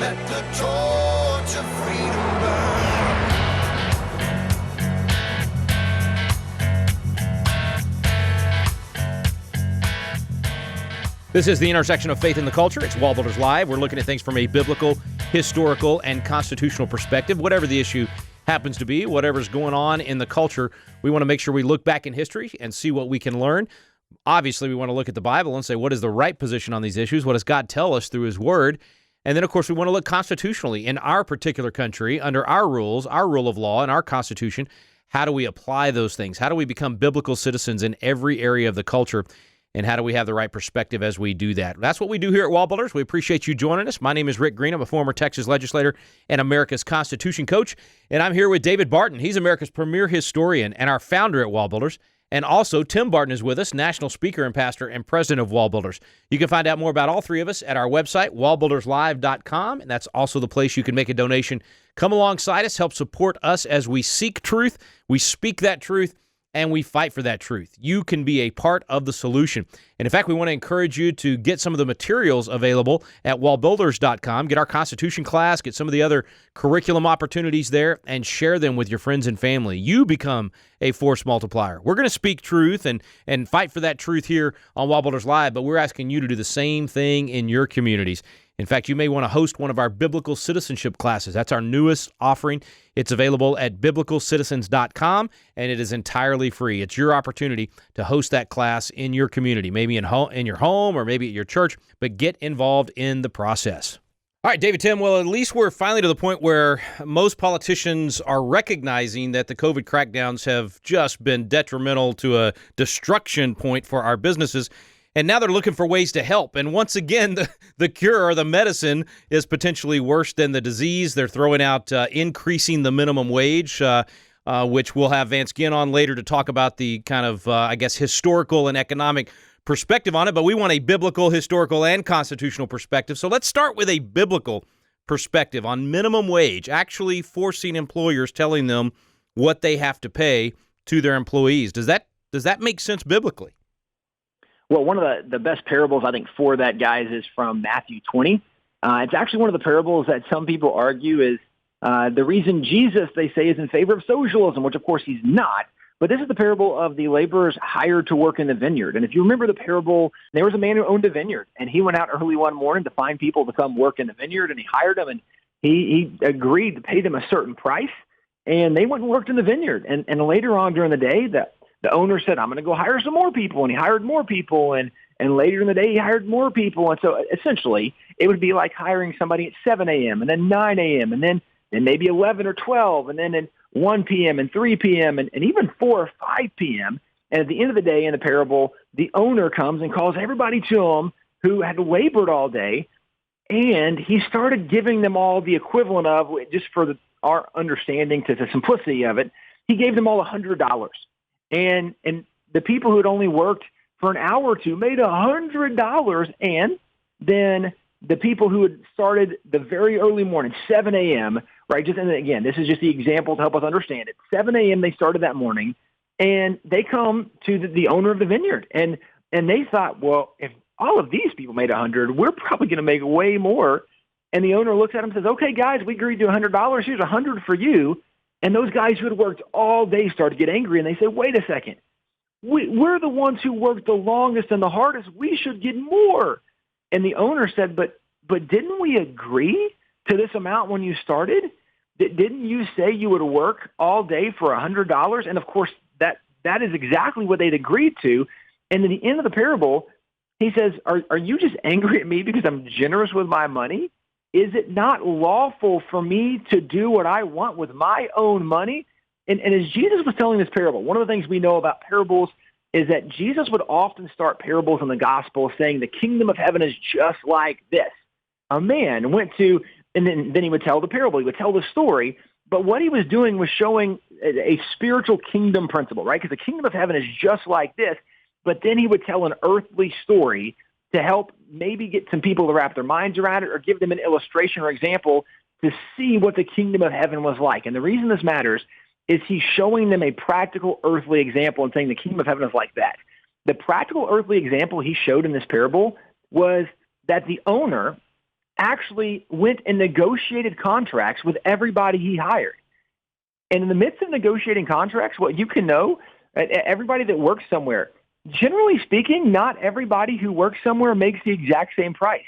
Let the torch of freedom burn. This is the intersection of faith and the culture. It's Wallbuilders Live. We're looking at things from a biblical, historical, and constitutional perspective. Whatever the issue happens to be, whatever's going on in the culture, we want to make sure we look back in history and see what we can learn. Obviously, we want to look at the Bible and say, what is the right position on these issues? What does God tell us through his word? And then, of course, we want to look constitutionally in our particular country, under our rules, our rule of law, and our Constitution. How do we apply those things? How do we become biblical citizens in every area of the culture? And how do we have the right perspective as we do that? That's what we do here at Wallbuilders. We appreciate you joining us. My name is Rick Green. I'm a former Texas legislator and America's Constitution coach. And I'm here with David Barton. He's America's premier historian and our founder at Wallbuilders. And also, Tim Barton is with us, national speaker and pastor and president of Wallbuilders. You can find out more about all three of us at our website, wallbuilderslive.com. And that's also the place you can make a donation. Come alongside us, help support us as we seek truth, we speak that truth, and we fight for that truth. You can be a part of the solution. And in fact, we want to encourage you to get some of the materials available at wallbuilders.com. Get our Constitution class, get some of the other curriculum opportunities there, and share them with your friends and family. You become a force multiplier. We're going to speak truth and fight for that truth here on Wallbuilders Live, but we're asking you to do the same thing in your communities. In fact, you may want to host one of our biblical citizenship classes. That's our newest offering. It's available at biblicalcitizens.com, and it is entirely free. It's your opportunity to host that class in your community, maybe in your home or maybe at your church, but get involved in the process. All right, David, Tim, well, at least we're finally to the point where most politicians are recognizing that the COVID crackdowns have just been detrimental to a destruction point for our businesses. And now they're looking for ways to help. And once again, the cure or the medicine is potentially worse than the disease. They're throwing out increasing the minimum wage, which we'll have Vance Ginn on later to talk about the kind of, historical and economic perspective on it. But we want a biblical, historical, and constitutional perspective. So let's start with a biblical perspective on minimum wage, actually forcing employers, telling them what they have to pay to their employees. Does that make sense biblically? Well, one of the best parables, I think, for that, guys, is from Matthew 20. It's actually one of the parables that some people argue is the reason Jesus, they say, is in favor of socialism, which, of course, he's not. But this is the parable of the laborers hired to work in the vineyard. And if you remember the parable, there was a man who owned a vineyard, and he went out early one morning to find people to come work in the vineyard, and he hired them, and he agreed to pay them a certain price, and they went and worked in the vineyard. And later on during the day, the owner said, I'm going to go hire some more people. And he hired more people. And later in the day, he hired more people. And so essentially, it would be like hiring somebody at 7 a.m. and then 9 a.m. and then maybe 11 or 12 and then 1 p.m. and 3 p.m. and even 4 or 5 p.m. And at the end of the day in the parable, the owner comes and calls everybody to him who had labored all day. And he started giving them all the equivalent of, just for our understanding to the simplicity of it, he gave them all $100. And the people who had only worked for an hour or two made $100. And then the people who had started the very early morning, 7 a.m., right? And again, this is just the example to help us understand it. 7 a.m. they started that morning, and they come to the owner of the vineyard. And they thought, well, if all of these people made 100, we're probably going to make way more. And the owner looks at them and says, okay, guys, we agreed to $100. Here's 100 for you. And those guys who had worked all day started to get angry, and they said, wait a second. We're the ones who worked the longest and the hardest. We should get more. And the owner said, but didn't we agree to this amount when you started? Didn't you say you would work all day for $100? And, of course, that is exactly what they'd agreed to. And at the end of the parable, he says, are you just angry at me because I'm generous with my money? Is it not lawful for me to do what I want with my own money? And as Jesus was telling this parable, one of the things we know about parables is that Jesus would often start parables in the gospel saying the kingdom of heaven is just like this. A man went to, and then he would tell the parable. He would tell the story. But what he was doing was showing a spiritual kingdom principle, right? Because the kingdom of heaven is just like this. But then he would tell an earthly story to help maybe get some people to wrap their minds around it or give them an illustration or example to see what the kingdom of heaven was like. And the reason this matters is he's showing them a practical earthly example and saying the kingdom of heaven is like that. The practical earthly example he showed in this parable was that the owner actually went and negotiated contracts with everybody he hired. And in the midst of negotiating contracts, what you can know, everybody that works somewhere, generally speaking, not everybody who works somewhere makes the exact same price.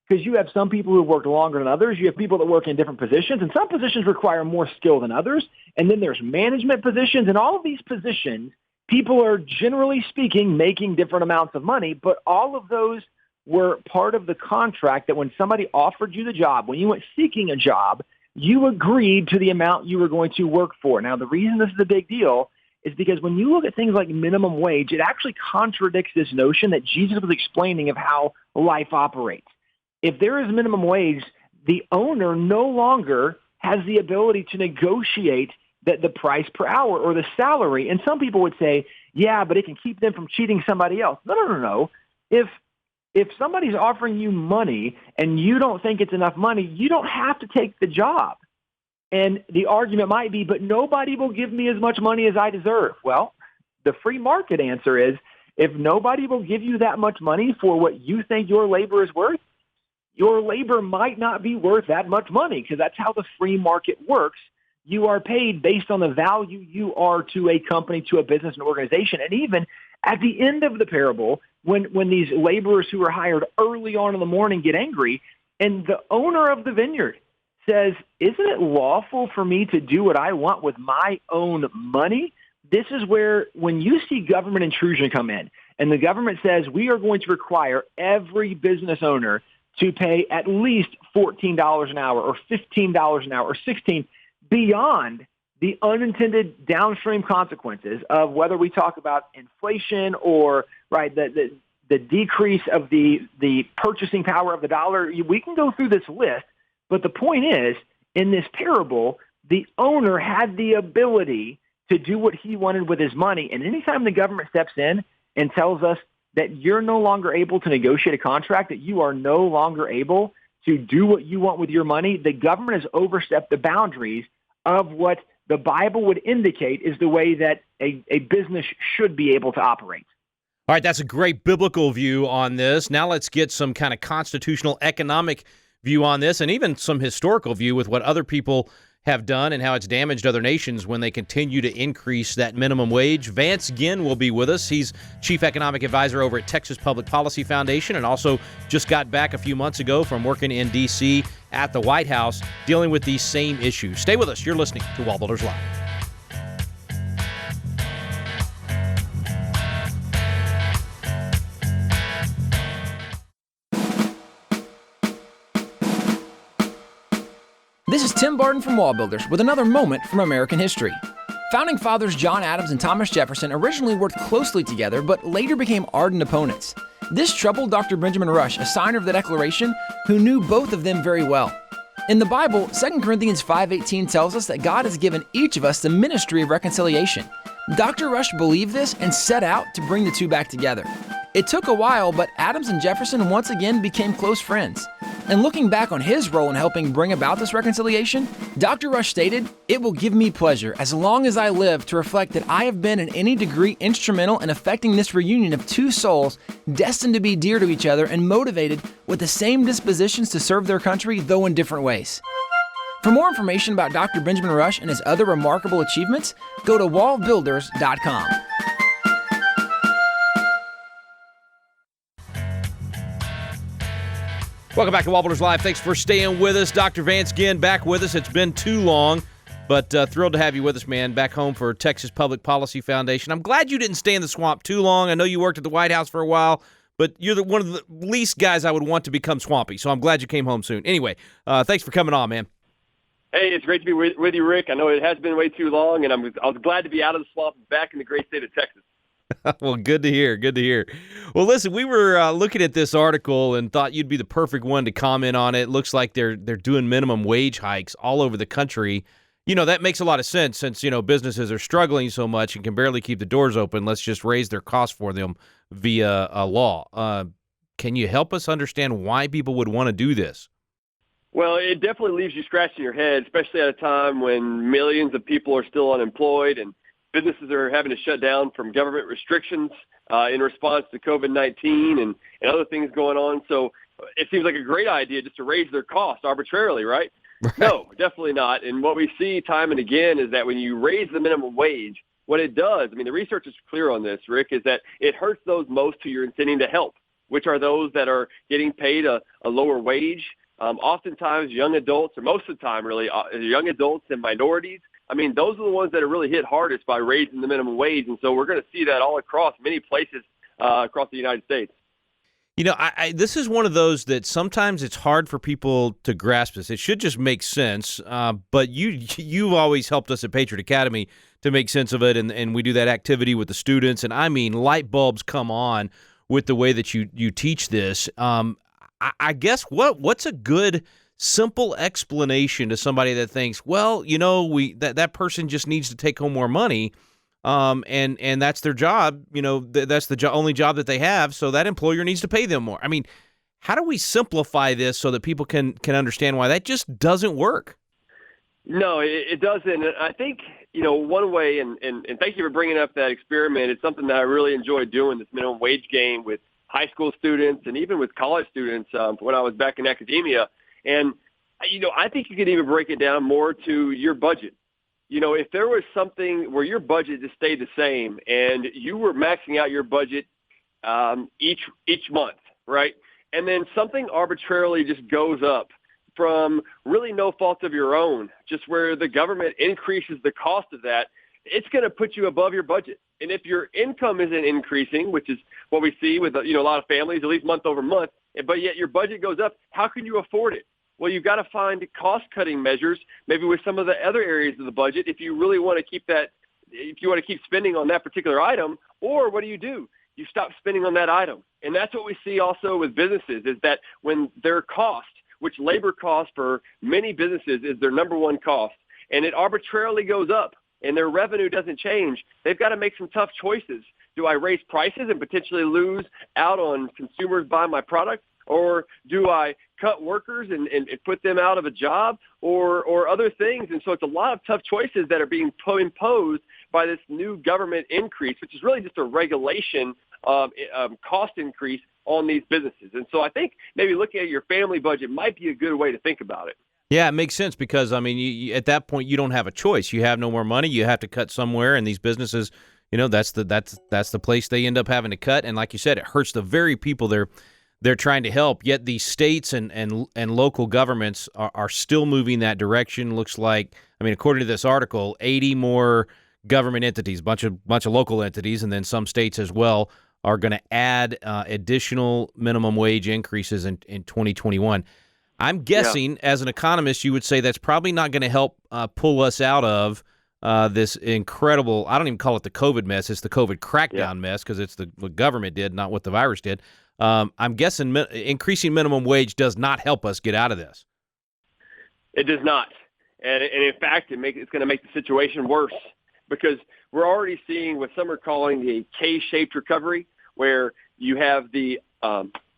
Because you have some people who work longer than others. You have people that work in different positions, and some positions require more skill than others. And then there's management positions, and all of these positions, people are generally speaking making different amounts of money, but all of those were part of the contract that when somebody offered you the job, when you went seeking a job, you agreed to the amount you were going to work for. Now, the reason this is a big deal is because when you look at things like minimum wage, it actually contradicts this notion that Jesus was explaining of how life operates. If there is minimum wage, the owner no longer has the ability to negotiate the price per hour or the salary. And some people would say, yeah, but it can keep them from cheating somebody else. No. If somebody's offering you money and you don't think it's enough money, you don't have to take the job. And the argument might be, but nobody will give me as much money as I deserve. Well, the free market answer is, if nobody will give you that much money for what you think your labor is worth, your labor might not be worth that much money, because that's how the free market works. You are paid based on the value you are to a company, to a business, an organization. And even at the end of the parable, when these laborers who are hired early on in the morning get angry, and the owner of the vineyard says, isn't it lawful for me to do what I want with my own money? This is where, when you see government intrusion come in, and the government says, we are going to require every business owner to pay at least $14 an hour or $15 an hour or $16, beyond the unintended downstream consequences of whether we talk about inflation or the decrease of the purchasing power of the dollar. We can go through this list, but the point is, in this parable, the owner had the ability to do what he wanted with his money. And anytime the government steps in and tells us that you're no longer able to negotiate a contract, that you are no longer able to do what you want with your money, the government has overstepped the boundaries of what the Bible would indicate is the way that a business should be able to operate. All right, that's a great biblical view on this. Now let's get some kind of constitutional economic view on this, and even some historical view with what other people have done and how it's damaged other nations when they continue to increase that minimum wage. Vance Ginn will be with us. He's Chief Economic Advisor over at Texas Public Policy Foundation, and also just got back a few months ago from working in D.C. at the White House dealing with these same issues. Stay with us. You're listening to Wallbuilders Live. This is Tim Barton from Wallbuilders with another moment from American history. Founding fathers John Adams and Thomas Jefferson originally worked closely together, but later became ardent opponents. This troubled Dr. Benjamin Rush, a signer of the Declaration, who knew both of them very well. In the Bible, 2 Corinthians 5:18 tells us that God has given each of us the ministry of reconciliation. Dr. Rush believed this and set out to bring the two back together. It took a while, but Adams and Jefferson once again became close friends. And looking back on his role in helping bring about this reconciliation, Dr. Rush stated, "It will give me pleasure, as long as I live, to reflect that I have been in any degree instrumental in effecting this reunion of two souls destined to be dear to each other and motivated with the same dispositions to serve their country, though in different ways." For more information about Dr. Benjamin Rush and his other remarkable achievements, go to wallbuilders.com. Welcome back to Wallbuilders Live. Thanks for staying with us. Dr. Vance Ginn back with us. It's been too long, but thrilled to have you with us, man, back home for Texas Public Policy Foundation. I'm glad you didn't stay in the swamp too long. I know you worked at the White House for a while, but you're one of the least guys I would want to become swampy, so I'm glad you came home soon. Anyway, thanks for coming on, man. Hey, it's great to be with you, Rick. I know it has been way too long, and I was glad to be out of the swamp and back in the great state of Texas. Well, good to hear. Good to hear. Well, listen, we were looking at this article and thought you'd be the perfect one to comment on it. Looks like they're doing minimum wage hikes all over the country. You know, that makes a lot of sense since, you know, businesses are struggling so much and can barely keep the doors open. Let's just raise their costs for them via a law. Can you help us understand why people would want to do this? Well, it definitely leaves you scratching your head, especially at a time when millions of people are still unemployed and businesses are having to shut down from government restrictions in response to COVID-19 and other things going on. So it seems like a great idea just to raise their costs arbitrarily, right? Right. No, definitely not. And what we see time and again is that when you raise the minimum wage, what it does, I mean, the research is clear on this, Rick, is that it hurts those most who you're intending to help, which are those that are getting paid a lower wage. Oftentimes young adults, or most of the time really, young adults and minorities. I mean, those are the ones that are really hit hardest by raising the minimum wage. And so we're going to see that all across many places across the United States. You know, this is one of those that sometimes it's hard for people to grasp this. It should just make sense, but you've always helped us at Patriot Academy to make sense of it, and we do that activity with the students. And I mean, light bulbs come on with the way that you teach this. I guess what's a good simple explanation to somebody that thinks, well, you know, that person just needs to take home more money. And that's their job, you know, that's the only job that they have. So that employer needs to pay them more. I mean, how do we simplify this so that people can understand why that just doesn't work? No, it doesn't. And I think, you know, one way, and thank you for bringing up that experiment. It's something that I really enjoy doing, this minimum wage game with high school students and even with college students when I was back in academia. And, you know, I think you could even break it down more to your budget. You know, if there was something where your budget just stayed the same and you were maxing out your budget each month, right? And then something arbitrarily just goes up from really no fault of your own, just where the government increases the cost of that, it's going to put you above your budget. And if your income isn't increasing, which is what we see with, you know, a lot of families, at least month over month, but yet your budget goes up, how can you afford it? Well, you've got to find cost-cutting measures, maybe with some of the other areas of the budget, if you really want to keep that, if you want to keep spending on that particular item. Or what do? You stop spending on that item. And that's what we see also with businesses, is that when their cost, which labor cost for many businesses is their number one cost, and it arbitrarily goes up and their revenue doesn't change, they've got to make some tough choices. Do I raise prices and potentially lose out on consumers buying my product? Or do I cut workers and put them out of a job, or other things? And so it's a lot of tough choices that are being imposed by this new government increase, which is really just a regulation cost increase on these businesses. And so I think maybe looking at your family budget might be a good way to think about it. Yeah, it makes sense because, I mean, you, at that point, you don't have a choice. You have no more money. You have to cut somewhere, and these businesses, you know, that's the place they end up having to cut. And like you said, it hurts the very people they're trying to help, yet these states and local governments are still moving that direction. Looks like, I mean, according to this article, 80 more government entities, bunch of local entities, and then some states as well, are going to add additional minimum wage increases in 2021. I'm guessing, as an economist, you would say that's probably not going to help pull us out of this incredible, I don't even call it the COVID mess, it's the COVID crackdown mess, because it's what government did, not what the virus did. I'm guessing increasing minimum wage does not help us get out of this. It does not. And in fact, it's going to make the situation worse, because we're already seeing what some are calling the K-shaped recovery, where you have the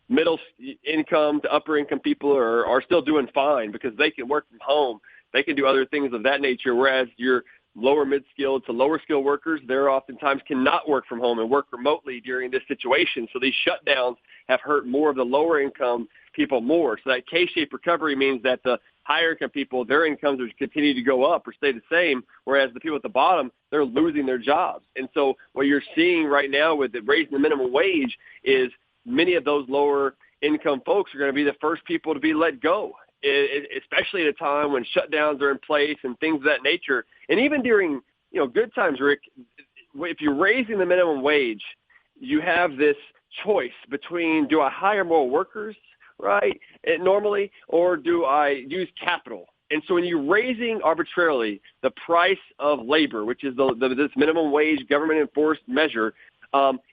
middle income to upper income people are still doing fine because they can work from home. They can do other things of that nature, whereas your lower mid-skilled to lower skilled workers, they're oftentimes cannot work from home and work remotely during this situation. So these shutdowns have hurt more of the lower income people more. So that K-shaped recovery means that the higher income people, their incomes will continue to go up or stay the same, whereas the people at the bottom, they're losing their jobs. And so what you're seeing right now with raising the minimum wage is many of those lower income folks are going to be the first people to be let go, especially at a time when shutdowns are in place and things of that nature. And even during, good times, Rick, if you're raising the minimum wage, you have this choice between, do I hire more workers, right, normally, or do I use capital? And so when you're raising arbitrarily the price of labor, which is this minimum wage government-enforced measure,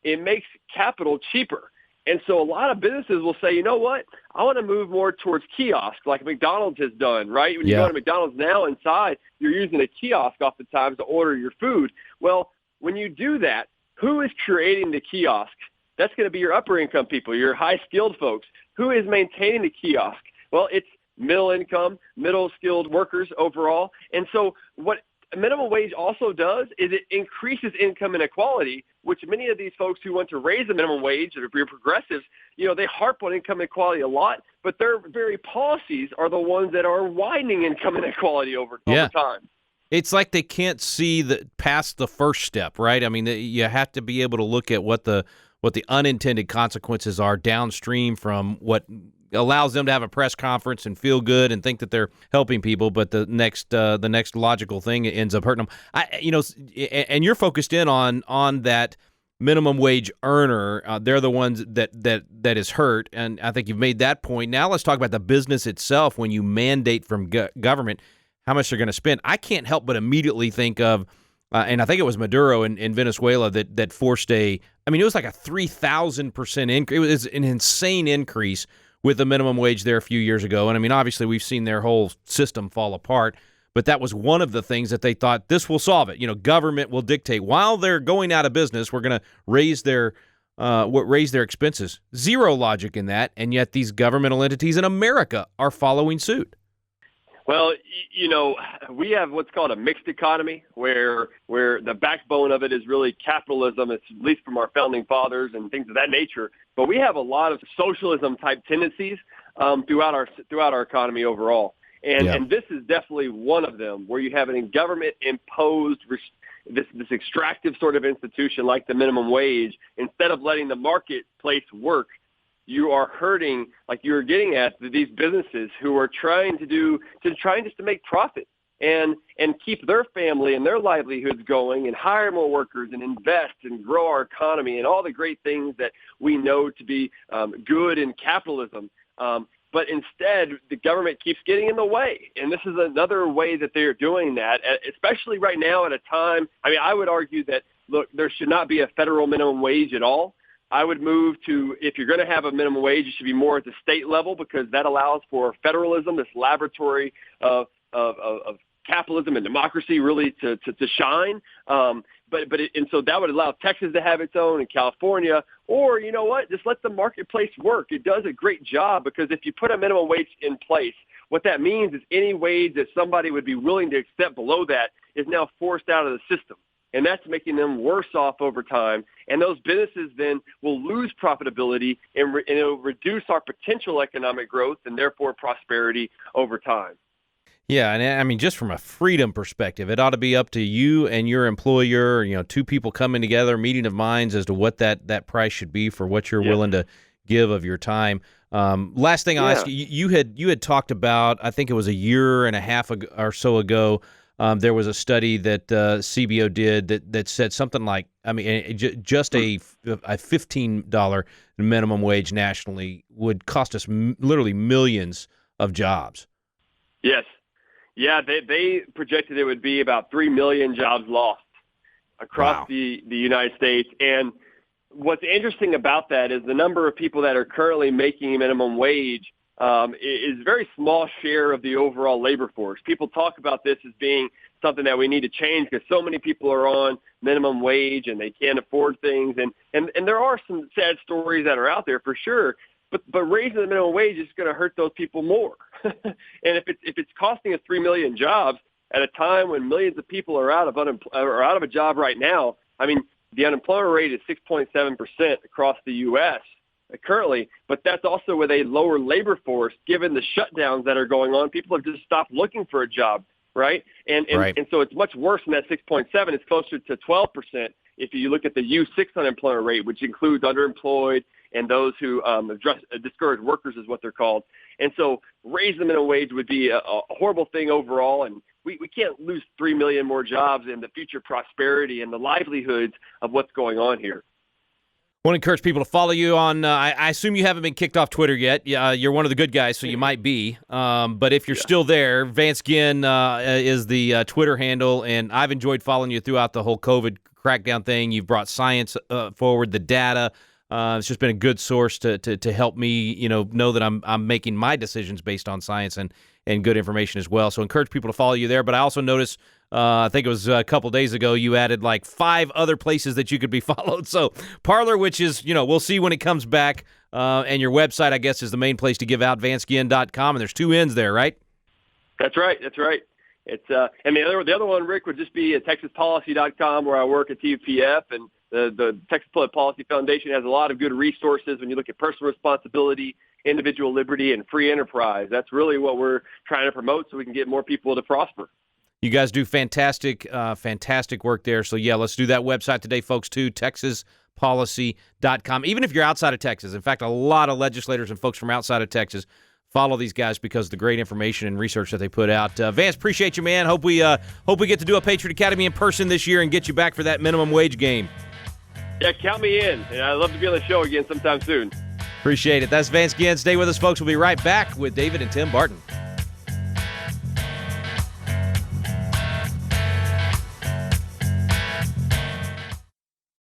it makes capital cheaper. And so a lot of businesses will say, you know what, I want to move more towards kiosks like McDonald's has done, right? When you go to McDonald's now inside, you're using a kiosk oftentimes to order your food. Well, when you do that, who is creating the kiosk? That's going to be your upper income people, your high skilled folks. Who is maintaining the kiosk? Well, it's middle income, middle skilled workers overall. And so what minimum wage also does is it increases income inequality, which many of these folks who want to raise the minimum wage, or be progressives, they harp on income inequality a lot, but their very policies are the ones that are widening income inequality over time. It's like they can't see past the first step, right? I mean, you have to be able to look at what the unintended consequences are downstream from what allows them to have a press conference and feel good and think that they're helping people, but the next logical thing ends up hurting them. And you're focused in on that minimum wage earner. They're the ones that is hurt, and I think you've made that point. Now let's talk about the business itself. When you mandate from government how much they're going to spend, I can't help but immediately think of, and I think it was Maduro in Venezuela that forced it was like a 3,000% increase. It was an insane increase with the minimum wage there a few years ago. And obviously we've seen their whole system fall apart, but that was one of the things that they thought this will solve it. Government will dictate while they're going out of business. We're going to raise their expenses. Zero logic in that, and yet these governmental entities in America are following suit. Well, we have what's called a mixed economy where the backbone of it is really capitalism, at least from our founding fathers and things of that nature. But we have a lot of socialism type tendencies throughout our economy overall. And this is definitely one of them, where you have a government imposed this extractive sort of institution like the minimum wage. Instead of letting the marketplace work, you are hurting, like you were getting at, these businesses who are trying just to make profit and keep their family and their livelihoods going and hire more workers and invest and grow our economy and all the great things that we know to be good in capitalism. But instead, the government keeps getting in the way. And this is another way that they're doing that, especially right now at a time. I would argue that, look, there should not be a federal minimum wage at all. I would move to, if you're going to have a minimum wage, it should be more at the state level, because that allows for federalism, this laboratory of capitalism and democracy really to shine. And so that would allow Texas to have its own, and California, or you know what, just let the marketplace work. It does a great job, because if you put a minimum wage in place, what that means is any wage that somebody would be willing to accept below that is now forced out of the system. And that's making them worse off over time. And those businesses then will lose profitability, and it'll reduce our potential economic growth and therefore prosperity over time. Yeah, and just from a freedom perspective, it ought to be up to you and your employer, two people coming together, meeting of minds as to what that price should be for what you're willing to give of your time. Last thing I'll ask you, you had talked about, I think it was a year and a half or so ago, there was a study that CBO did that said something like, just a $15 minimum wage nationally would cost us literally millions of jobs. Yes. Yeah, they projected it would be about 3 million jobs lost across the United States. And what's interesting about that is the number of people that are currently making minimum wage is a very small share of the overall labor force. People talk about this as being something that we need to change, because so many people are on minimum wage and they can't afford things. And there are some sad stories that are out there for sure. But raising the minimum wage is going to hurt those people more. And if it's costing us 3 million jobs at a time when millions of people are out of a job right now, the unemployment rate is 6.7% across the U.S. currently, but that's also with a lower labor force. Given the shutdowns that are going on, people have just stopped looking for a job, right? And so it's much worse than that 6.7. It's closer to 12% if you look at the U6 unemployment rate, which includes underemployed and those who discouraged workers is what they're called. And so raising the minimum wage would be a horrible thing overall, and we can't lose 3 million more jobs in the future prosperity and the livelihoods of what's going on here. I want to encourage people to follow you on, I assume you haven't been kicked off Twitter yet. You're one of the good guys, so you might be. But if you're still there, Vance Ginn is the Twitter handle, and I've enjoyed following you throughout the whole COVID crackdown thing. You've brought science forward, the data. It's just been a good source to help me, know that I'm making my decisions based on science and good information as well. So encourage people to follow you there. But I also noticed, I think it was a couple days ago, you added like 5 other places that you could be followed. So Parler, which is, we'll see when it comes back. And your website, I guess, is the main place to give out, vanceginn.com. And there's 2 N's there, right? That's right. It's and the other one, Rick, would just be at TexasPolicy.com, where I work at TUPF, and the Texas Public Policy Foundation has a lot of good resources when you look at personal responsibility, individual liberty, and free enterprise. That's really what we're trying to promote so we can get more people to prosper. You guys do fantastic work there. So, yeah, let's do that website today, folks, too, TexasPolicy.com. Even if you're outside of Texas. In fact, a lot of legislators and folks from outside of Texas follow these guys because of the great information and research that they put out. Vance, appreciate you, man. Hope we get to do a Patriot Academy in person this year and get you back for that minimum wage game. Yeah, count me in. And I'd love to be on the show again sometime soon. Appreciate it. That's Vance Ginn. Stay with us, folks. We'll be right back with David and Tim Barton.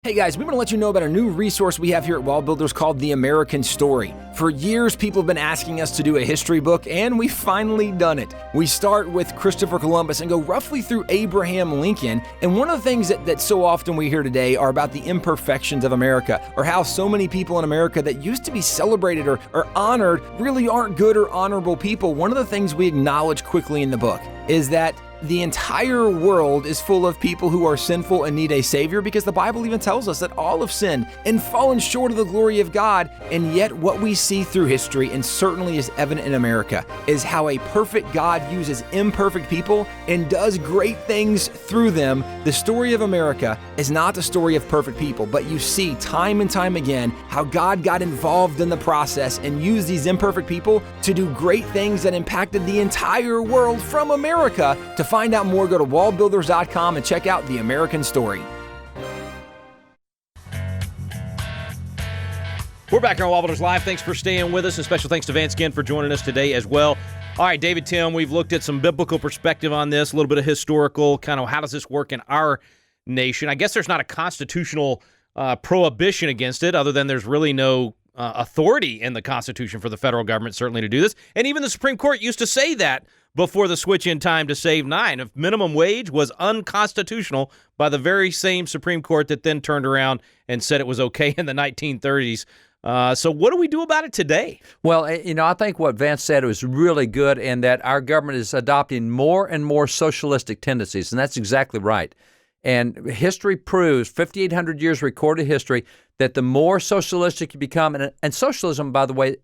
Hey guys, we want to let you know about a new resource we have here at Wallbuilders called The American Story. For years, people have been asking us to do a history book, and we've finally done it. We start with Christopher Columbus and go roughly through Abraham Lincoln, and one of the things that so often we hear today are about the imperfections of America, or how so many people in America that used to be celebrated or honored really aren't good or honorable people. One of the things we acknowledge quickly in the book is that the entire world is full of people who are sinful and need a Savior, because the Bible even tells us that all have sinned and fallen short of the glory of God. And yet what we see through history, and certainly is evident in America, is how a perfect God uses imperfect people and does great things through them. The story of America is not the story of perfect people, but you see time and time again how God got involved in the process and used these imperfect people to do great things that impacted the entire world from America. To find out more, go to wallbuilders.com and check out The American Story. We're back here on Wallbuilders Live. Thanks for staying with us, and special thanks to Vance Ginn for joining us today as well. All right, David, Tim, we've looked at some biblical perspective on this, a little bit of historical, kind of how does this work in our nation. I guess there's not a constitutional prohibition against it, other than there's really no authority in the Constitution for the federal government, certainly, to do this. And even the Supreme Court used to say that before the switch in time to Save 9. If minimum wage was unconstitutional by the very same Supreme Court that then turned around and said it was okay in the 1930s. So what do we do about it today? Well, I think what Vance said was really good, and that our government is adopting more and more socialistic tendencies, and that's exactly right. And history proves, 5,800 years recorded history, that the more socialistic you become, and socialism, by the way,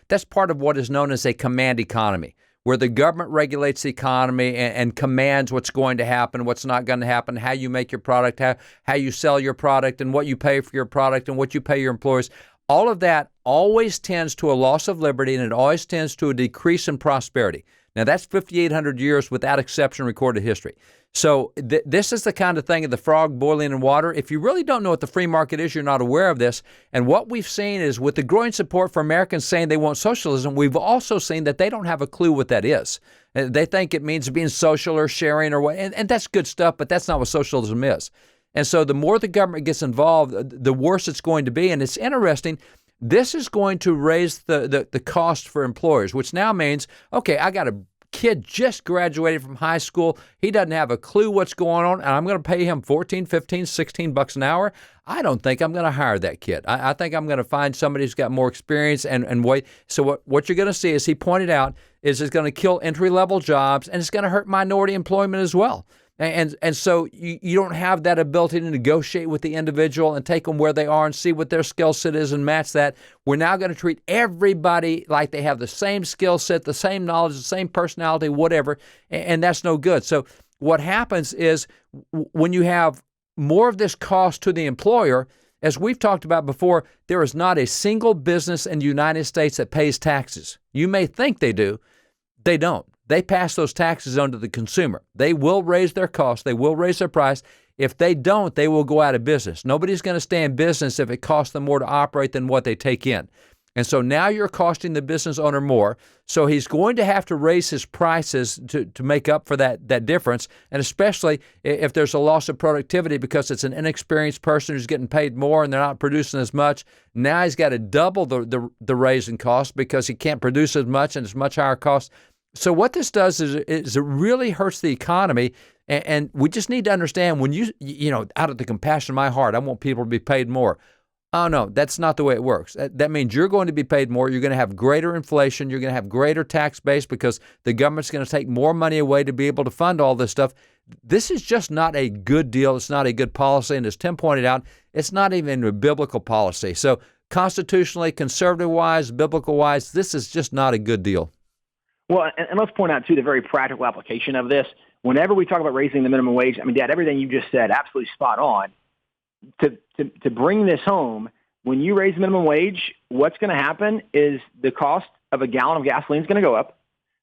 that's part of what is known as a command economy, where the government regulates the economy and commands what's going to happen, what's not going to happen, how you make your product, how you sell your product, and what you pay for your product, and what you pay your employees. All of that always tends to a loss of liberty, and it always tends to a decrease in prosperity. Now, that's 5,800 years without exception recorded history. So this is the kind of thing of the frog boiling in water. If you really don't know what the free market is, you're not aware of this. And what we've seen is, with the growing support for Americans saying they want socialism, we've also seen that they don't have a clue what that is. They think it means being social or sharing or what, and that's good stuff, but that's not what socialism is. And so the more the government gets involved, the worse it's going to be. And it's interesting. This is going to raise the cost for employers, which now means, okay, I got a kid just graduated from high school. He doesn't have a clue what's going on, and I'm going to pay him $14, $15, $16 an hour. I don't think I'm going to hire that kid. I think I'm going to find somebody who's got more experience and wait. So what you're going to see, as he pointed out, is it's going to kill entry-level jobs, and it's going to hurt minority employment as well. And so you don't have that ability to negotiate with the individual and take them where they are and see what their skill set is and match that. We're now going to treat everybody like they have the same skill set, the same knowledge, the same personality, whatever, and that's no good. So what happens is, when you have more of this cost to the employer, as we've talked about before, there is not a single business in the United States that pays taxes. You may think they do. They don't. They pass those taxes on to the consumer. They will raise their costs. They will raise their price. If they don't, they will go out of business. Nobody's going to stay in business if it costs them more to operate than what they take in. And so now you're costing the business owner more. So he's going to have to raise his prices to make up for that difference. And especially if there's a loss of productivity because it's an inexperienced person who's getting paid more and they're not producing as much. Now he's got to double the raise in cost because he can't produce as much and it's much higher cost. So what this does is it really hurts the economy, and we just need to understand, when you know, out of the compassion of my heart, I want people to be paid more. Oh, no, that's not the way it works. That means you're going to be paid more. You're going to have greater inflation. You're going to have greater tax base because the government's going to take more money away to be able to fund all this stuff. This is just not a good deal. It's not a good policy. And as Tim pointed out, it's not even a biblical policy. So constitutionally, conservative-wise, biblical-wise, this is just not a good deal. Well, and let's point out, too, the very practical application of this. Whenever we talk about raising the minimum wage, I mean, Dad, everything you just said, absolutely spot on. To bring this home, when you raise minimum wage, what's going to happen is the cost of a gallon of gasoline is going to go up.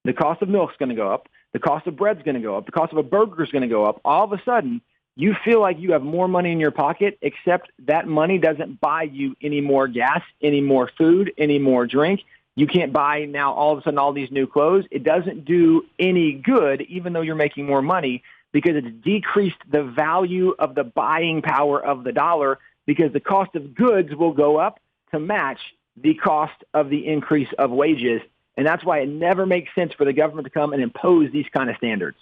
The cost of milk is going to go up. The cost of bread is going to go up. The cost of a burger is going to go up. All of a sudden, you feel like you have more money in your pocket, except that money doesn't buy you any more gas, any more food, any more drink. You can't buy now all of a sudden all these new clothes. It doesn't do any good, even though you're making more money, because it's decreased the value of the buying power of the dollar, because the cost of goods will go up to match the cost of the increase of wages. And that's why it never makes sense for the government to come and impose these kind of standards.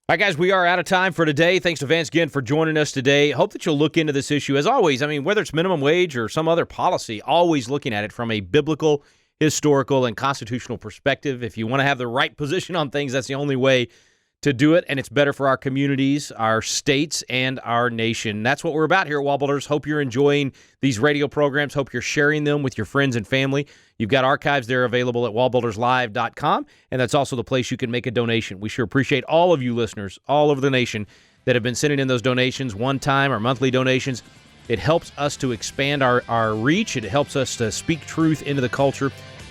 All right, guys, we are out of time for today. Thanks to Vance Ginn for joining us today. Hope that you'll look into this issue. As always, I mean, whether it's minimum wage or some other policy, always looking at it from a biblical, historical, and constitutional perspective. If you want to have the right position on things, that's the only way to do it, and it's better for our communities, our states, and our nation. That's what we're about here at Wallbuilders. Hope you're enjoying these radio programs. Hope you're sharing them with your friends and family. You've got archives there available at wallbuilderslive.com, and that's also the place you can make a donation. We sure appreciate all of you listeners all over the nation that have been sending in those donations, one-time or monthly donations. It helps us to expand our reach. It helps us to speak truth into the culture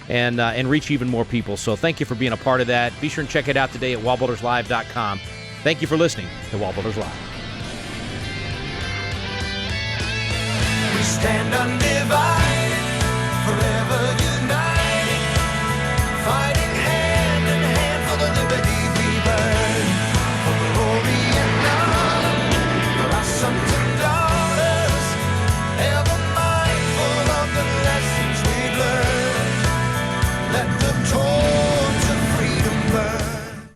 and reach even more people. So thank you for being a part of that. Be sure and check it out today at wallbuilderslive.com. Thank you for listening to Wallbuilders Live. We stand undivided.